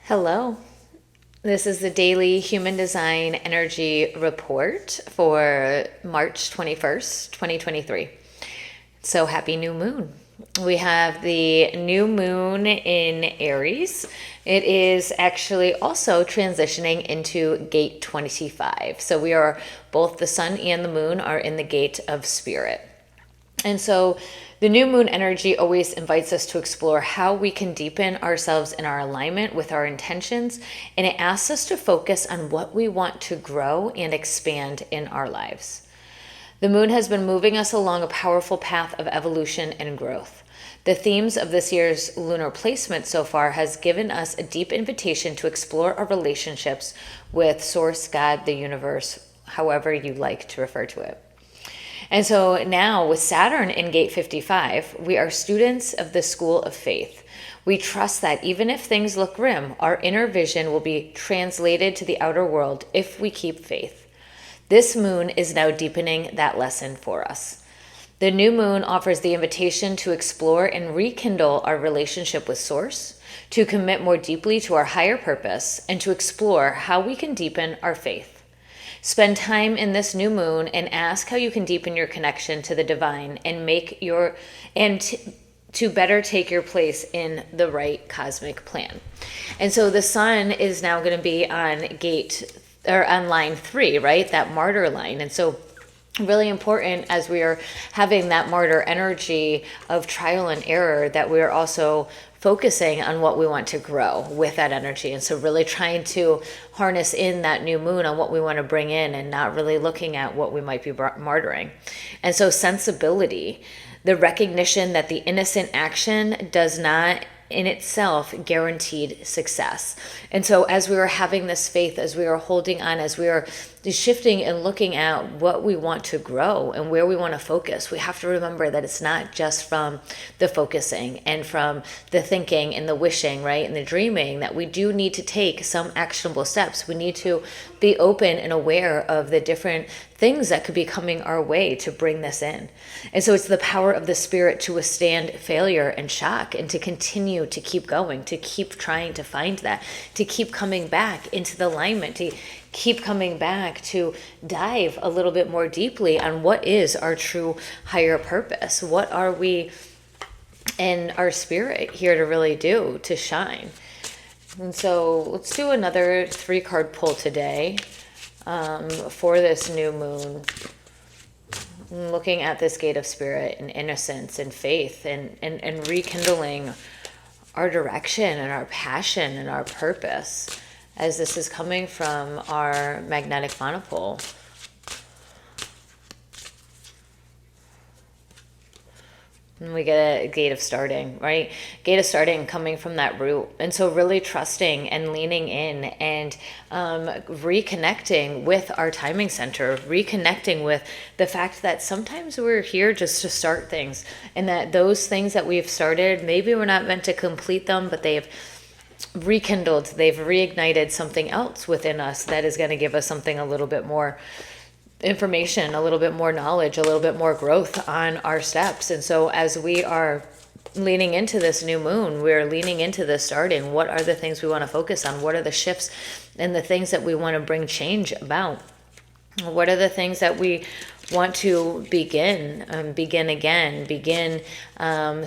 Hello. This is the daily Human Design Energy Report for March 21st, 2023. So happy new moon. We have the new moon in Aries. It is actually also transitioning into gate 25. So we are both the sun and the moon are in the gate of spirit. And so the new moon energy always invites us to explore how we can deepen ourselves in our alignment with our intentions. And it asks us to focus on what we want to grow and expand in our lives. The moon has been moving us along a powerful path of evolution and growth. The themes of this year's lunar placement so far has given us a deep invitation to explore our relationships with Source, God, the universe, however you like to refer to it. And so now with Saturn in gate 55, we are students of the school of faith. We trust that even if things look grim, our inner vision will be translated to the outer world if we keep faith. This moon is now deepening that lesson for us. The new moon offers the invitation to explore and rekindle our relationship with Source, to commit more deeply to our higher purpose, and to explore how we can deepen our faith. Spend time in this new moon and ask how you can deepen your connection to the divine and to better take your place in the right cosmic plan. And so the sun is now going to be on line 3, right? That martyr line. And so really important as we are having that martyr energy of trial and error, that we are also focusing on what we want to grow with that energy. And so really trying to harness in that new moon on what we want to bring in and not really looking at what we might be martyring. And so sensibility, the recognition that the innocent action does not in itself guaranteed success. And so as we are having this faith, as we are holding on, as we are shifting and looking at what we want to grow and where we want to focus, we have to remember that it's not just from the focusing and from the thinking and the wishing, right, and the dreaming, that we do need to take some actionable steps. We need to be open and aware of the different things that could be coming our way to bring this in. And so it's the power of the spirit to withstand failure and shock and to continue to keep going, to keep trying to find that, to keep coming back into the alignment, to keep coming back to dive a little bit more deeply on what is our true higher purpose. What are we in our spirit here to really do, to shine? And so let's do another 3-card pull today for this new moon. Looking at this gate of spirit and innocence and faith and rekindling our direction and our passion and our purpose, as this is coming from our magnetic monopole. And we get a gate of starting, right? Gate of starting coming from that root. And so really trusting and leaning in and reconnecting with our timing center, reconnecting with the fact that sometimes we're here just to start things, and that those things that we've started, maybe we're not meant to complete them, but they've rekindled, they've reignited something else within us that is going to give us something a little bit more information, a little bit more knowledge, a little bit more growth on our steps. And so as we are leaning into this new moon, we're leaning into this starting. What are the things we want to focus on? What are the shifts and the things that we want to bring change about? What are the things that we want to begin again,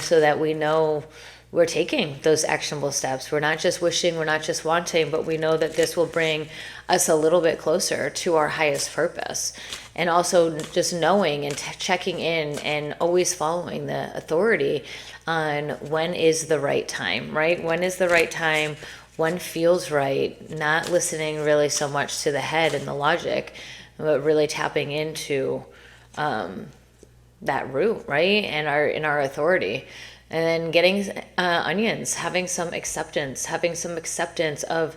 so that we know we're taking those actionable steps. We're not just wishing, we're not just wanting, but we know that this will bring us a little bit closer to our highest purpose. And also just knowing and checking in and always following the authority on when is the right time, right? When is the right time? When feels right? Not listening really so much to the head and the logic, but really tapping into that root, right? And our authority. And then getting onions, having some acceptance of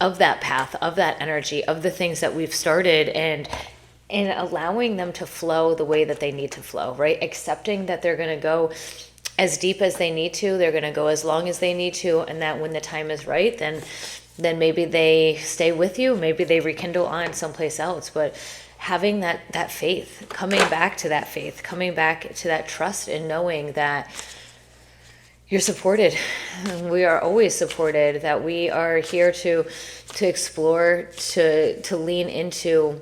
that path, of that energy, of the things that we've started, and allowing them to flow the way that they need to flow, right? Accepting that they're going to go as deep as they need to, they're going to go as long as they need to, and that when the time is right, then maybe they stay with you, maybe they rekindle on someplace else. But having that faith, coming back to that trust, and knowing that you're supported. We are always supported, that we are here to explore, to lean into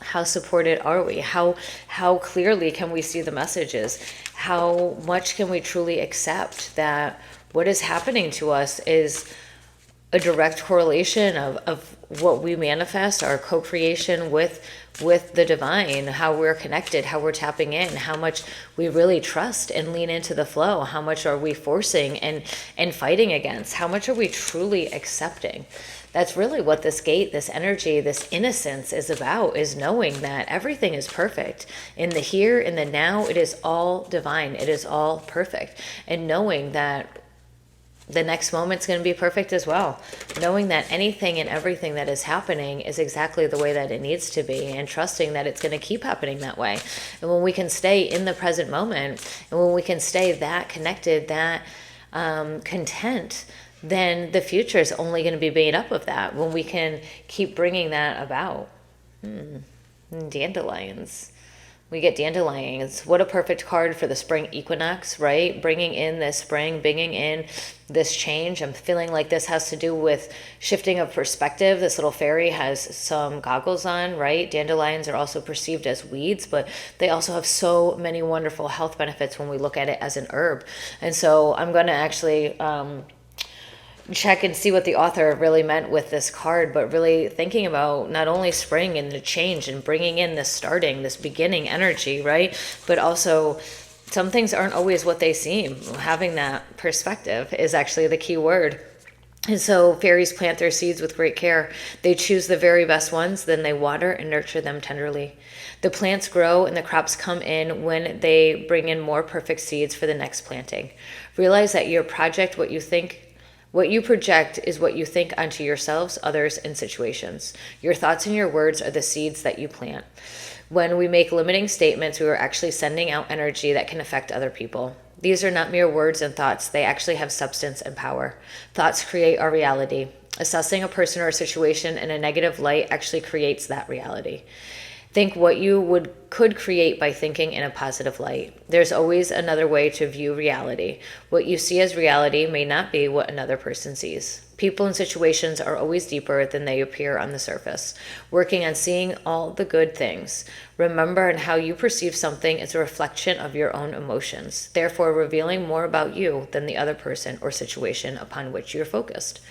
how supported are we? How clearly can we see the messages? How much can we truly accept that what is happening to us is a direct correlation of what we manifest, our co-creation with the divine, how we're connected, how we're tapping in, how much we really trust and lean into the flow, how much are we forcing and fighting against, how much are we truly accepting. That's really what this gate, this energy, this innocence is about, is knowing that everything is perfect. In the here, in the now, it is all divine. It is all perfect. And knowing that the next moment's going to be perfect as well. Knowing that anything and everything that is happening is exactly the way that it needs to be, and trusting that it's going to keep happening that way. And when we can stay in the present moment, and when we can stay that connected, that content, then the future is only going to be made up of that. When we can keep bringing that about. Dandelions. We get dandelions. What a perfect card for the spring equinox, right? Bringing in this spring, bringing in this change. I'm feeling like this has to do with shifting of perspective. This little fairy has some goggles on, right? Dandelions are also perceived as weeds, but they also have so many wonderful health benefits when we look at it as an herb. And so I'm going to actually check and see what the author really meant with this card, but really thinking about not only spring and the change and bringing in this starting, this beginning energy, right? But also some things aren't always what they seem. Having that perspective is actually the key word. And so fairies plant their seeds with great care. They choose the very best ones, then they water and nurture them tenderly. The plants grow and the crops come in when they bring in more perfect seeds for the next planting. Realize that your project, what you project is what you think onto yourselves, others, and situations. Your thoughts and your words are the seeds that you plant. When we make limiting statements, we are actually sending out energy that can affect other people. These are not mere words and thoughts. They actually have substance and power. Thoughts create our reality. Assessing a person or a situation in a negative light actually creates that reality. Think what you could create by thinking in a positive light. There's always another way to view reality. What you see as reality may not be what another person sees. People and situations are always deeper than they appear on the surface. Working on seeing all the good things. Remember, and how you perceive something is a reflection of your own emotions, therefore revealing more about you than the other person or situation upon which you're focused.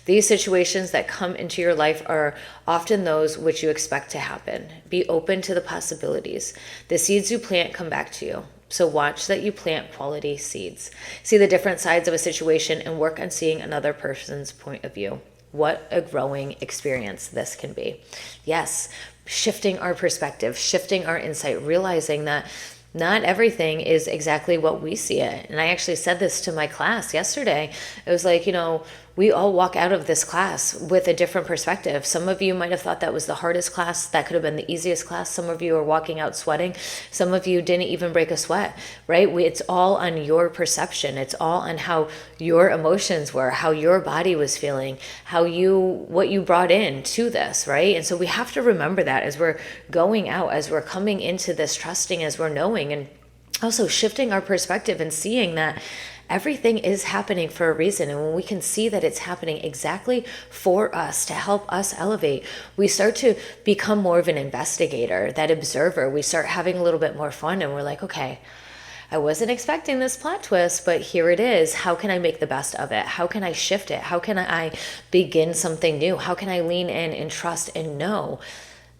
These situations that come into your life are often those which you expect to happen. Be open to the possibilities. The seeds you plant come back to you. So watch that you plant quality seeds. See the different sides of a situation and work on seeing another person's point of view. What a growing experience this can be. Yes, shifting our perspective, shifting our insight, realizing that not everything is exactly what we see it. And I actually said this to my class yesterday. It was like, we all walk out of this class with a different perspective. Some of you might have thought that was the hardest class. That could have been the easiest class. Some of you are walking out sweating. Some of you didn't even break a sweat, right? It's all on your perception. It's all on how your emotions were, how your body was feeling, what you brought in to this, right? And so we have to remember that as we're going out, as we're coming into this, trusting as we're knowing, and also shifting our perspective and seeing that everything is happening for a reason. And when we can see that it's happening exactly for us, to help us elevate, we start to become more of an investigator, that observer. We start having a little bit more fun, and we're like, okay, I wasn't expecting this plot twist, but here it is. How can I make the best of it? How can I shift it? How can I begin something new? How can I lean in and trust and know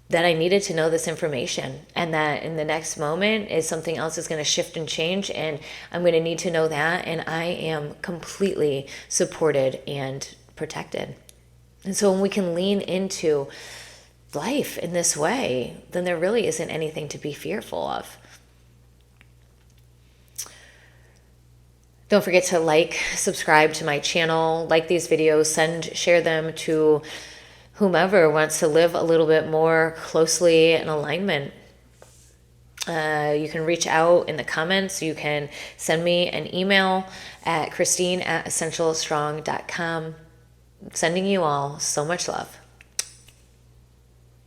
that I needed to know this information, and that in the next moment is something else is going to shift and change, and I'm going to need to know that, and I am completely supported and protected. And so when we can lean into life in this way, then there really isn't anything to be fearful of. Don't forget to subscribe to my channel, like these videos, share them to whomever wants to live a little bit more closely in alignment. You can reach out in the comments. You can send me an email at Christine@essentialstrong.com. Sending you all so much love.